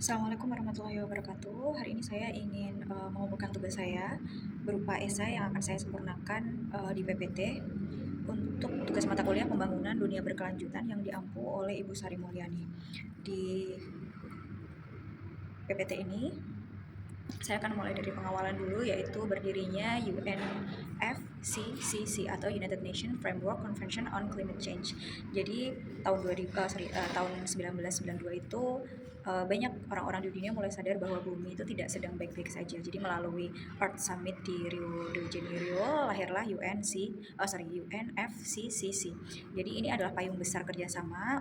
Assalamualaikum warahmatullahi wabarakatuh. Hari ini saya ingin mengumpulkan tugas saya berupa esai yang akan saya sempurnakan di PPT untuk tugas mata kuliah pembangunan dunia berkelanjutan yang diampu oleh Ibu Sari Mulyani. Di PPT ini saya akan mulai dari pengawalan dulu, yaitu berdirinya UNFCCC atau United Nations Framework Convention on Climate Change. Jadi tahun 1992 itu banyak orang-orang di dunia mulai sadar bahwa bumi itu tidak sedang baik-baik saja. Jadi melalui Earth Summit di Rio de Janeiro lahirlah UNFCCC. Jadi ini adalah payung besar kerjasama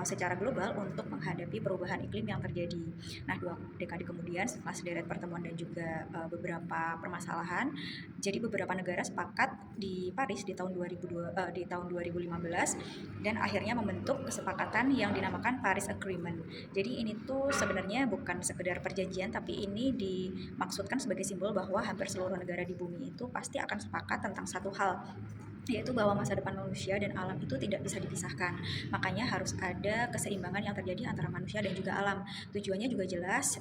secara global untuk menghadapi perubahan iklim yang terjadi. Nah, 2 dekade kemudian setelah sederet pertemuan dan juga beberapa permasalahan, jadi beberapa negara sepakat di Paris di tahun 2015 dan akhirnya membentuk kesepakatan yang dinamakan Paris Agreement. Jadi ini tuh sebenarnya bukan sekedar perjanjian, tapi ini dimaksudkan sebagai simbol bahwa hampir seluruh negara di bumi itu pasti akan sepakat tentang satu hal, yaitu bahwa masa depan manusia dan alam itu tidak bisa dipisahkan. Makanya harus ada keseimbangan yang terjadi antara manusia dan juga alam. Tujuannya juga jelas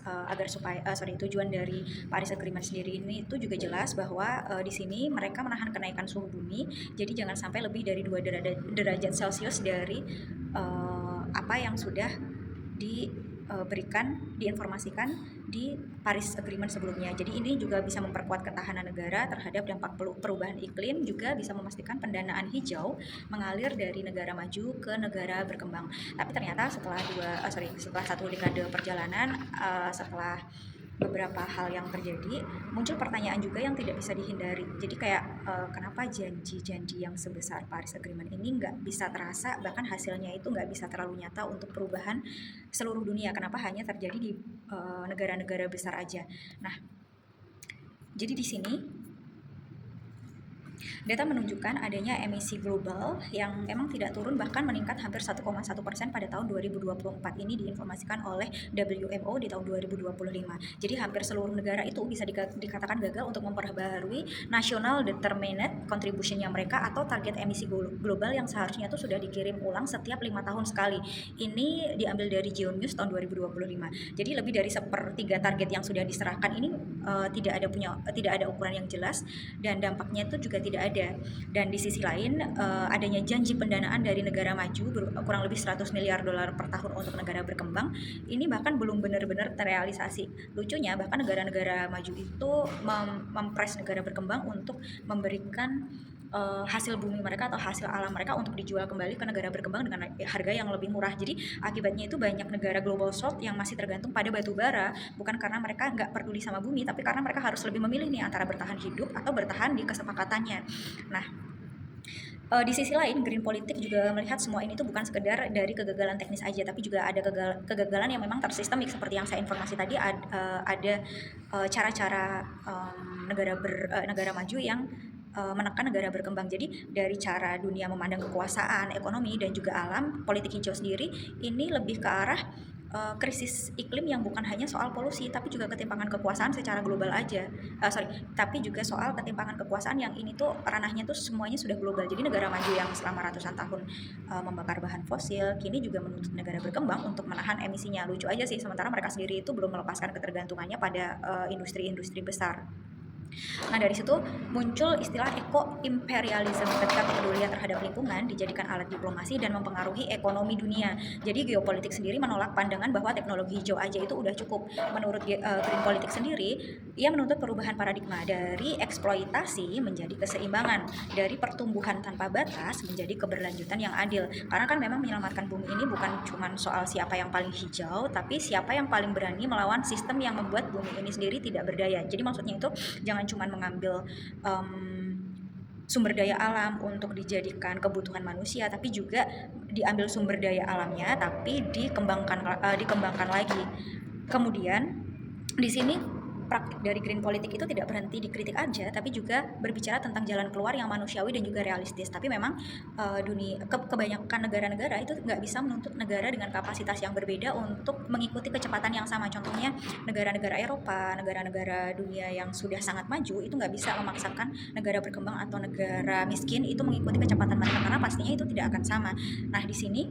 tujuan dari Paris Agreement sendiri ini itu juga jelas bahwa di sini mereka menahan kenaikan suhu bumi. Jadi jangan sampai lebih dari 2 derajat Celcius dari apa yang sudah diinformasikan di Paris Agreement sebelumnya. Jadi ini juga bisa memperkuat ketahanan negara terhadap dampak perubahan iklim, juga bisa memastikan pendanaan hijau mengalir dari negara maju ke negara berkembang. Tapi ternyata setelah 1 dekade perjalanan, setelah beberapa hal yang terjadi, muncul pertanyaan juga yang tidak bisa dihindari. Jadi kayak kenapa janji-janji yang sebesar Paris Agreement ini nggak bisa terasa, bahkan hasilnya itu nggak bisa terlalu nyata untuk perubahan seluruh dunia. Kenapa hanya terjadi di negara-negara besar aja. Nah, jadi di sini data menunjukkan adanya emisi global yang memang tidak turun, bahkan meningkat hampir 1,1% pada tahun 2024. Ini diinformasikan oleh WMO di tahun 2025. Jadi hampir seluruh negara itu bisa dikatakan gagal untuk memperbarui National Determined Contribution-nya mereka atau target emisi global yang seharusnya itu sudah dikirim ulang setiap 5 tahun sekali. Ini diambil dari Geonews tahun 2025. Jadi lebih dari sepertiga target yang sudah diserahkan ini tidak ada ukuran yang jelas dan dampaknya itu juga tidak ada. Dan di sisi lain adanya janji pendanaan dari negara maju kurang lebih 100 miliar dolar per tahun untuk negara berkembang, ini bahkan belum benar-benar terrealisasi. Lucunya bahkan negara-negara maju itu mempres negara berkembang untuk memberikan hasil bumi mereka atau hasil alam mereka untuk dijual kembali ke negara berkembang dengan harga yang lebih murah. Jadi akibatnya itu banyak negara global south yang masih tergantung pada batu bara, bukan karena mereka nggak peduli sama bumi, tapi karena mereka harus lebih memilih nih antara bertahan hidup atau bertahan di kesepakatannya. Nah, di sisi lain, Green Politik juga melihat semua ini tuh bukan sekedar dari kegagalan teknis aja, tapi juga ada kegagalan yang memang tersistemik seperti yang saya informasi tadi. Ada cara-cara negara maju yang menekan negara berkembang. Jadi dari cara dunia memandang kekuasaan, ekonomi, dan juga alam, politik hijau sendiri ini lebih ke arah krisis iklim yang bukan hanya soal polusi, tapi juga ketimpangan kekuasaan secara global aja. Tapi juga soal ketimpangan kekuasaan yang ini tuh ranahnya tuh semuanya sudah global. Jadi negara maju yang selama ratusan tahun membakar bahan fosil, kini juga menuntut negara berkembang untuk menahan emisinya. Lucu aja sih, sementara mereka sendiri itu belum melepaskan ketergantungannya pada industri-industri besar. Nah, dari situ muncul istilah eko-imperialisme ketika kepedulian terhadap lingkungan dijadikan alat diplomasi dan mempengaruhi ekonomi dunia. Jadi geopolitik sendiri menolak pandangan bahwa teknologi hijau aja itu udah cukup. Menurut Green Politik sendiri, ia menuntut perubahan paradigma dari eksploitasi menjadi keseimbangan, dari pertumbuhan tanpa batas menjadi keberlanjutan yang adil. Karena kan memang menyelamatkan bumi ini bukan cuma soal siapa yang paling hijau, tapi siapa yang paling berani melawan sistem yang membuat bumi ini sendiri tidak berdaya. Jadi maksudnya itu jangan cuma mengambil sumber daya alam untuk dijadikan kebutuhan manusia, tapi juga diambil sumber daya alamnya tapi dikembangkan lagi. Kemudian di sini praktik dari Green Politik itu tidak berhenti dikritik aja, tapi juga berbicara tentang jalan keluar yang manusiawi dan juga realistis. Tapi memang kebanyakan negara-negara itu nggak bisa menuntut negara dengan kapasitas yang berbeda untuk mengikuti kecepatan yang sama. Contohnya negara-negara Eropa, negara-negara dunia yang sudah sangat maju itu nggak bisa memaksakan negara berkembang atau negara miskin itu mengikuti kecepatan mereka, karena pastinya itu tidak akan sama. Nah, di sini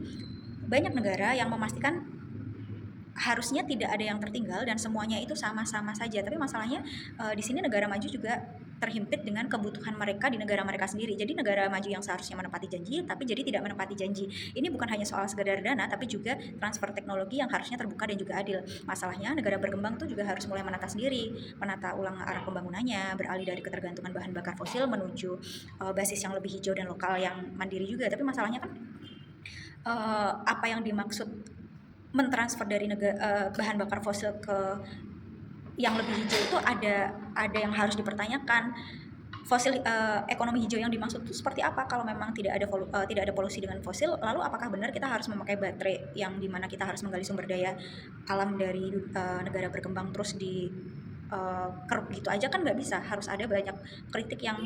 banyak negara yang memastikan harusnya tidak ada yang tertinggal dan semuanya itu sama-sama saja. Tapi masalahnya di sini negara maju juga terhimpit dengan kebutuhan mereka di negara mereka sendiri. Jadi negara maju yang seharusnya menepati janji tapi jadi tidak menepati janji. Ini bukan hanya soal sekedar dana tapi juga transfer teknologi yang harusnya terbuka dan juga adil. Masalahnya negara berkembang tuh juga harus mulai menata sendiri, menata ulang arah pembangunannya, beralih dari ketergantungan bahan bakar fosil menuju basis yang lebih hijau dan lokal yang mandiri juga. Tapi masalahnya kan apa yang dimaksud mentransfer dari bahan bakar fosil ke yang lebih hijau itu ada yang harus dipertanyakan. Ekonomi hijau yang dimaksud itu seperti apa? Kalau memang tidak ada polusi dengan fosil, lalu apakah benar kita harus memakai baterai yang dimana kita harus menggali sumber daya alam dari negara berkembang terus di keruk gitu aja? Kan nggak bisa, harus ada banyak kritik yang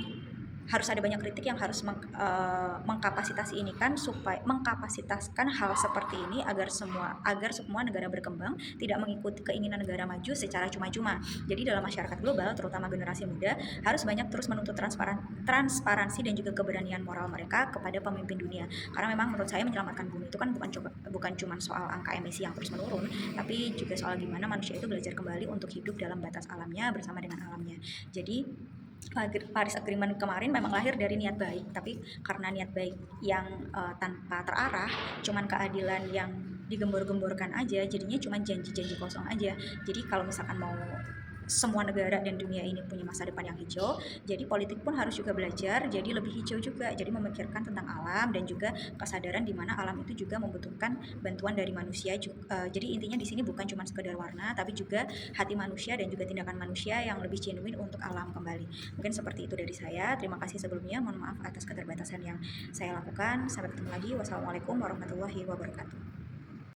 harus mengkapasitasi ini kan, supaya mengkapasitaskan hal seperti ini agar semua negara berkembang tidak mengikuti keinginan negara maju secara cuma-cuma. Jadi dalam masyarakat global, terutama generasi muda, harus banyak terus menuntut transparansi dan juga keberanian moral mereka kepada pemimpin dunia. Karena memang menurut saya menyelamatkan bumi itu kan bukan cuma soal angka emisi yang terus menurun, tapi juga soal gimana manusia itu belajar kembali untuk hidup dalam batas alamnya bersama dengan alamnya. Jadi Paris Agreement kemarin memang lahir dari niat baik, tapi karena niat baik yang tanpa terarah, cuman keadilan yang digembor-gemborkan aja, jadinya cuma janji-janji kosong aja. Jadi kalau misalkan mau semua negara dan dunia ini punya masa depan yang hijau, jadi politik pun harus juga belajar jadi lebih hijau juga, jadi memikirkan tentang alam dan juga kesadaran di mana alam itu juga membutuhkan bantuan dari manusia. Jadi intinya di sini bukan cuma sekedar warna, tapi juga hati manusia dan juga tindakan manusia yang lebih genuine untuk alam kembali. Mungkin seperti itu dari saya. Terima kasih sebelumnya, mohon maaf atas keterbatasan yang saya lakukan. Sampai ketemu lagi. Wassalamualaikum warahmatullahi wabarakatuh.